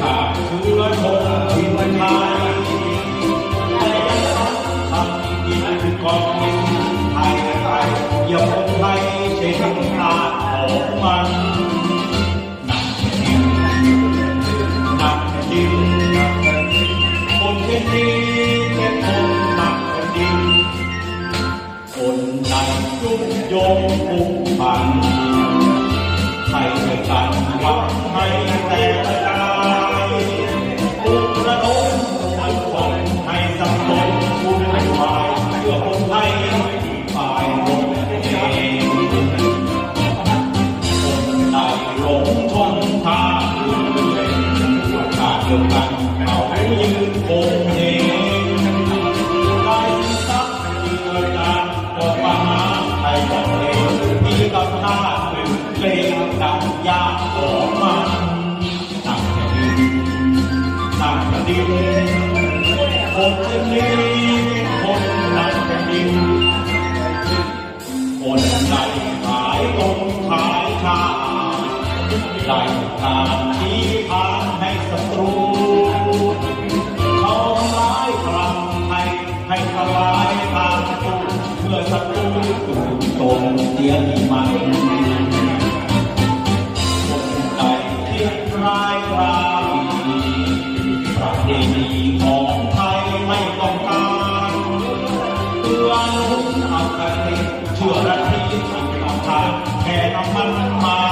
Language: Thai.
ข้าเชื้อชนถิ่นไทยแต่ยังทำที่คือกองดินไทยไทยอย่าคนไทยเช่นชาติของมันหนักแผ่นดินคนเช่นนี้เป็นคนหนักแผ่นดินคนใดยุ่งยงผูกพันให้ด้วยกันหวังให้แต่ละกายปลุกระดมให้คนให้สังคมผู้เป็นฝ่ายเพื่อคนไทยฝ่ายคนเองคนใดหลงทนทางชาติเดียวกันเขายืนคงเองได้สักที่เกิดการเกิดปัญหาไทยกับเองมีกับชาติเป็นเพลงดังยากของมันหนักแผ่นดินหนักแผ่นดินคนเช่นนี้คนหนักแผ่นดินคนใดขายตรงขายชาได้การชี้ทางให้ศัตรูเขาร้ายกลำให้ทลายทางสู้เมื่อศัตรูตรงเสียที่มันคนใดคิดร้ายกาจประเพณีของไทยไม่ต้องการเตือนหุ้นอคติเชื่อรัฐที่ทำทางแค่น้ำมันมา